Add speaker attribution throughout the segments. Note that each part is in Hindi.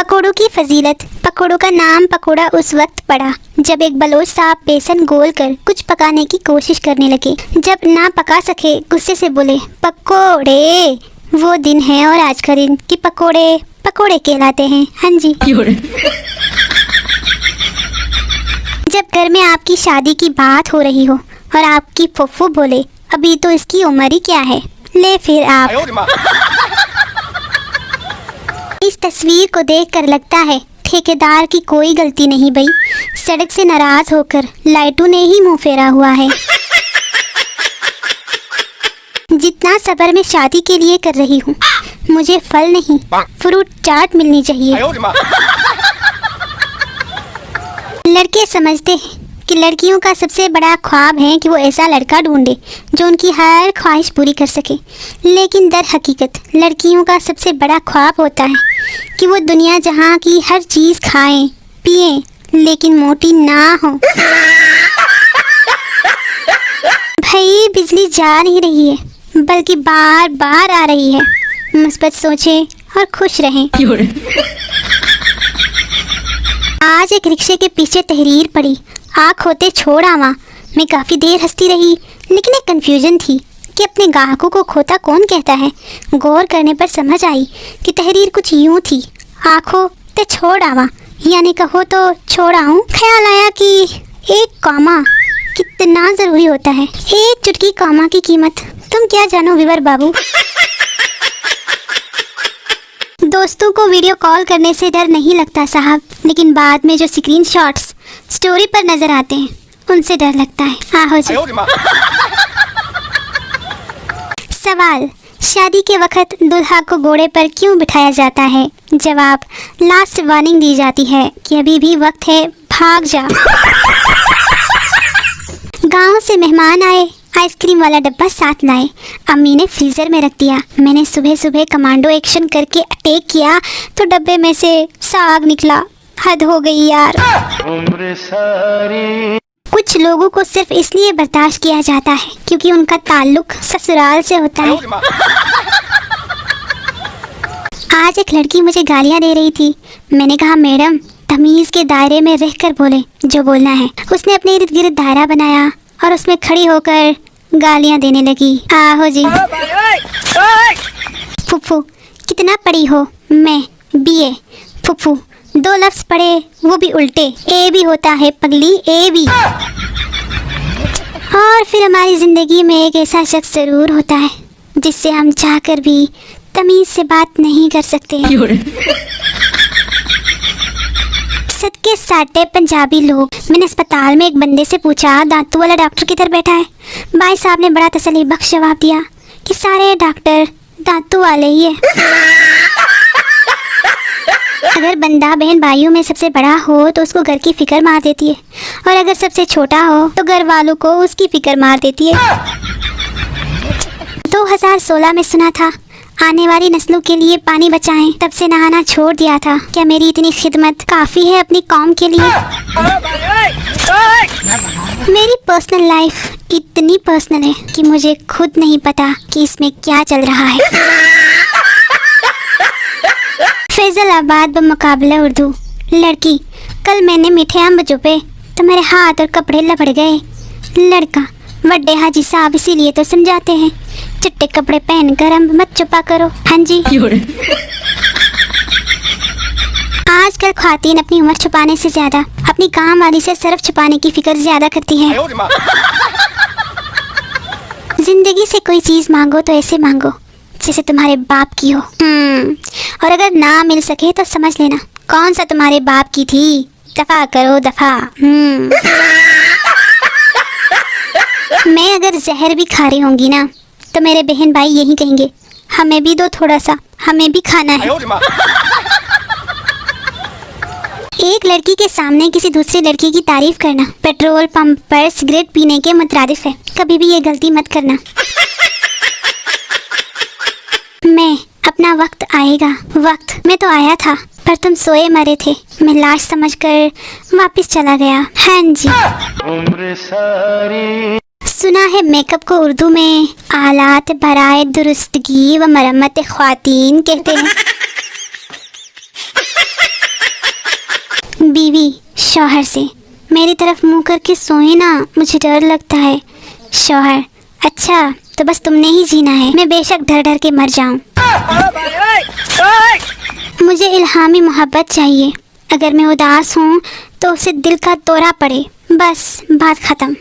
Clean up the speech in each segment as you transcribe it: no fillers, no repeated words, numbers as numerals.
Speaker 1: पकोड़ों की फजीलत। पकोड़ों का नाम पकोड़ा उस वक्त पड़ा जब एक बलोच साहब बेसन गोल कर कुछ पकाने की कोशिश करने लगे। जब ना पका सके गुस्से से बोले पकोड़े। वो दिन है और आज का दिन कि पकोड़े पकोड़े कहलाते हैं। हाँ जी। जब घर में आपकी शादी की बात हो रही हो और आपकी फुफ्फू बोले अभी तो इसकी उम्र ही क्या है, ले फिर आप। इस तस्वीर को देखकर लगता है ठेकेदार की कोई गलती नहीं भाई, सड़क से नाराज होकर लाइटू ने ही मुंह फेरा हुआ है। जितना सब्र मैं शादी के लिए कर रही हूँ, मुझे फल नहीं फ्रूट चाट मिलनी चाहिए। लड़के समझते हैं कि लड़कियों का सबसे बड़ा ख्वाब है कि वो ऐसा लड़का ढूंढे जो उनकी हर ख्वाहिश पूरी कर सके, लेकिन दर हकीकत लड़कियों का सबसे बड़ा ख्वाब होता है कि वो दुनिया जहाँ की हर चीज़ खाएं पिएं लेकिन मोटी ना हो। भाई बिजली जा नहीं रही है बल्कि बार बार आ रही है। मुस्बत सोचें और खुश रहें। आज एक रिक्शे के पीछे तहरीर पड़ी आँख होते छोड़ आवा। मैं काफ़ी देर हंसती रही लेकिन एक कन्फ्यूजन थी कि अपने ग्राहकों को खोता कौन कहता है। गौर करने पर समझ आई कि तहरीर कुछ यूँ थी, आँखों ते छोड़ आवा यानी कहो तो छोड़ आऊँ। ख्याल आया कि एक कॉमा कितना ज़रूरी होता है। एक चुटकी कॉमा की कीमत तुम क्या जानो विवर बाबू। दोस्तों को वीडियो कॉल करने से डर नहीं लगता साहब, लेकिन बाद में जो स्क्रीन शॉट्स स्टोरी पर नजर आते हैं उनसे डर लगता है। आहो जी। सवाल, शादी के वक्त दुल्हा को घोड़े पर क्यों बिठाया जाता है? जवाब, लास्ट वार्निंग दी जाती है कि अभी भी वक्त है, भाग जा। गांव से मेहमान आए, आइसक्रीम वाला डब्बा साथ लाए, अम्मी ने फ्रीजर में रख दिया। मैंने सुबह सुबह कमांडो एक्शन करके अटैक किया तो डब्बे में से साग निकला। हद हो गई यार। उम्र सारी। कुछ लोगों को सिर्फ इसलिए बर्दाश्त किया जाता है क्योंकि उनका ताल्लुक ससुराल से होता है। आज एक लड़की मुझे गालियां दे रही थी। मैंने कहा मैडम तमीज के दायरे में रहकर बोले जो बोलना है। उसने अपने इर्द गिर्द दायरा बनाया और उसमें खड़ी होकर गालियां देने लगी। आहो जी। फुफ्फू कितना पढ़ी हो? मैं बीए। फुफ्फू 2 लफ्ज पढ़े वो भी उल्टे, ए भी होता है पगली, ए भी। और फिर हमारी जिंदगी में एक ऐसा शख्स जरूर होता है जिससे हम चाहकर भी तमीज से बात नहीं कर सकते। सदके साटे पंजाबी लोग। मैंने अस्पताल में एक बंदे से पूछा दांतों वाला डॉक्टर किधर बैठा है? भाई साहब ने बड़ा तसल्ली बख्श जवाब दिया कि सारे डॉक्टर दांतों वाले ही है। अगर बंदा बहन भाइयों में सबसे बड़ा हो तो उसको घर की फिक्र मार देती है, और अगर सबसे छोटा हो तो घर वालों को उसकी फिक्र मार देती है। 2016 में सुना था आने वाली नस्लों के लिए पानी बचाएं, तब से नहाना छोड़ दिया था। क्या मेरी इतनी खिदमत काफ़ी है अपनी कौम के लिए? मेरी पर्सनल लाइफ इतनी पर्सनल है कि मुझे खुद नहीं पता कि इसमें क्या चल रहा है। फैजलाबाद बमुकाबला उर्दू। लड़की, कल मैंने मीठे आम चुपे तो मेरे हाथ और कपड़े लपड़ गए। लड़का, बड़े हाजी साहब इसीलिए तो समझाते हैं चिट्टे कपड़े पहनकर हम मत छुपा करो। हाँ जी। आजकल ख्वातीन अपनी उम्र छुपाने से ज्यादा अपनी काम वाली से सरफ छुपाने की फिक्र ज्यादा करती है। जिंदगी से कोई चीज मांगो तो ऐसे मांगो जैसे तुम्हारे बाप की हो। और अगर ना मिल सके तो समझ लेना कौन सा तुम्हारे बाप की थी। दफा करो दफा। मैं अगर जहर भी खा रही होंगी ना तो मेरे बहन भाई यही कहेंगे हमें भी दो थोड़ा सा, हमें भी खाना है। एक लड़की के सामने किसी दूसरी लड़की की तारीफ करना पेट्रोल पंप पर सिगरेट पीने के मुतरादिफ है। कभी भी ये गलती मत करना। मैं अपना वक्त आएगा। वक्त में तो आया था पर तुम सोए मरे थे। मैं लाश समझकर वापस चला गया। हाँ जी। उम्र सारी। सुना है मेकअप को उर्दू में आलात बराए दुरुस्तगी व मरम्मत ख्वातीन कहते हैं। बीवी शौहर से, मेरी तरफ मुंह करके सोए ना, मुझे डर लगता है। शौहर, अच्छा तो बस तुमने ही जीना है, मैं बेशक डर डर के मर जाऊं। मुझे इल्हामी मोहब्बत चाहिए, अगर मैं उदास हूँ तो उसे दिल का दौरा पड़े, बस बात खत्म।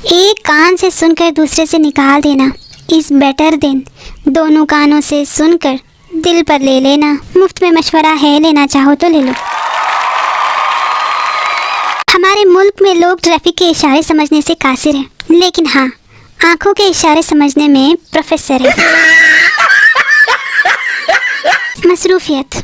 Speaker 1: एक कान से सुनकर दूसरे से निकाल देना इस बेटर देन दोनों कानों से सुनकर दिल पर ले लेना। मुफ्त में मशवरा है, लेना चाहो तो ले लो। हमारे मुल्क में लोग ट्रैफिक के इशारे समझने से कासिर हैं, लेकिन हाँ, आंखों के इशारे समझने में प्रोफेसर है। मसरूफियत।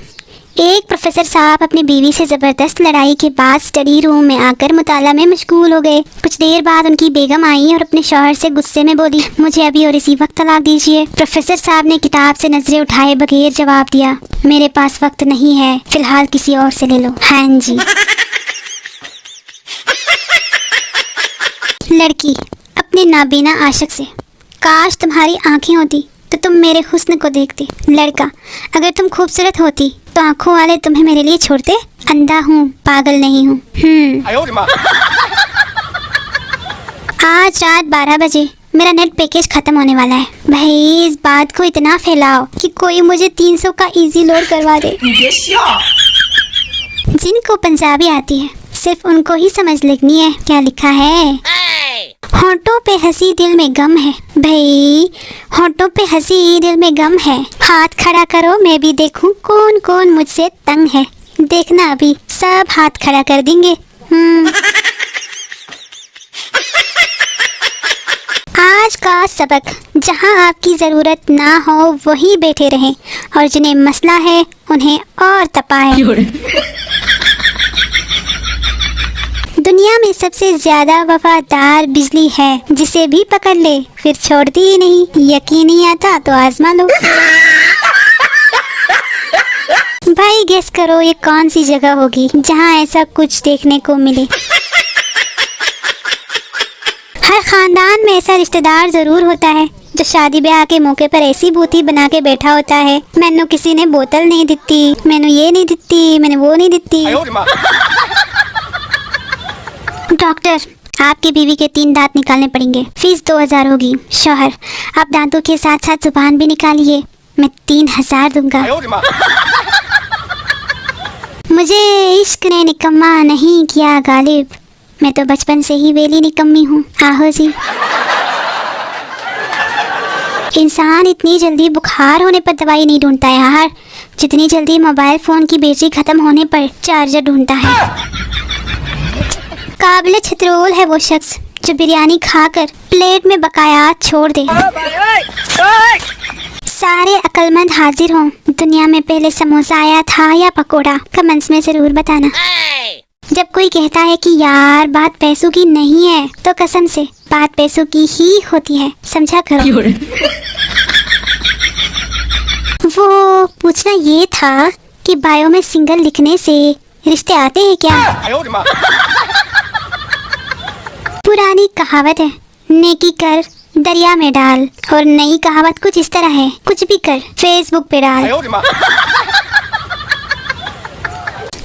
Speaker 1: एक प्रोफेसर साहब अपनी बीवी से ज़बरदस्त लड़ाई के बाद स्टडी रूम में आकर मुताला में मशगूल हो गए। कुछ देर बाद उनकी बेगम आई और अपने शौहर से गुस्से में बोली, मुझे अभी और इसी वक्त तलाक दीजिए। प्रोफेसर साहब ने किताब से नजरें उठाए बगैर जवाब दिया, मेरे पास वक्त नहीं है, फिलहाल किसी और से ले लो। हाँ जी। लड़की अपने नाबीना आशिक से, काश तुम्हारी आंखें होती तो तुम मेरे हुस्न को देखती। लड़का, अगर तुम खूबसूरत होती तो आंखों वाले तुम्हें मेरे लिए छोड़ते। अंधा हूँ, पागल नहीं हूँ। आज रात 12 बजे मेरा नेट पैकेज खत्म होने वाला है। भाई इस बात को इतना फैलाओ कि कोई मुझे 300 का इजी लोड करवा दे। जिनको पंजाबी आती है सिर्फ उनको ही समझ लगनी है क्या लिखा है। होंठों पे हंसी दिल में गम है, भाई होंठों पे हंसी दिल में गम है। हाथ खड़ा करो मैं भी देखूं कौन कौन मुझसे तंग है। देखना अभी सब हाथ खड़ा कर देंगे। आज का सबक, जहां आपकी ज़रूरत ना हो वहीं बैठे रहें और जिन्हें मसला है उन्हें और तपाएं। दुनिया में सबसे ज्यादा वफादार बिजली है, जिसे भी पकड़ ले फिर छोड़ती ही नहीं। यकीन नहीं आता तो आजमा लो। भाई गेस करो ये कौन सी जगह होगी जहां ऐसा कुछ देखने को मिले। हर खानदान में ऐसा रिश्तेदार जरूर होता है जो शादी ब्याह के मौके पर ऐसी बूती बना के बैठा होता है, मैनू किसी ने बोतल नहीं दिती, मैनू ये नहीं दिती, मैंने वो नहीं दिती। डॉक्टर, आपकी बीवी के 3 दांत निकालने पड़ेंगे, फीस 2000 होगी। शौहर, आप दांतों के साथ साथ जुबान भी निकालिए, मैं 3000 दूंगा। मुझे इश्क ने निकम्मा नहीं किया गालिब, मैं तो बचपन से ही वेली निकम्मी हूँ। आहो जी। इंसान इतनी जल्दी बुखार होने पर दवाई नहीं ढूंढता यार, जितनी जल्दी मोबाइल फ़ोन की बैटरी ख़त्म होने पर चार्जर ढूंढता है। काबिल छतरोल है वो शख्स जो बिरयानी खाकर प्लेट में बकाया छोड़ दे। सारे अक्लमंद हाजिर हों, दुनिया में पहले समोसा आया था या पकोड़ा, कमेंट्स में जरूर बताना। जब कोई कहता है कि यार बात पैसों की नहीं है, तो कसम से बात पैसों की ही होती है, समझा करो। वो पूछना ये था कि बायो में सिंगल लिखने से रिश्ते आते हैं क्या? पुरानी कहावत है, नेकी कर दरिया में डाल, और नई कहावत कुछ इस तरह है, कुछ भी कर फेसबुक पे डाल।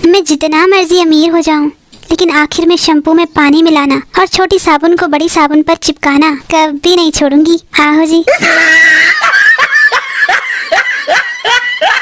Speaker 1: मैं जितना मर्जी अमीर हो जाऊं, लेकिन आखिर में शैम्पू में पानी मिलाना और छोटी साबुन को बड़ी साबुन पर चिपकाना कभी नहीं छोड़ूंगी। आहो जी।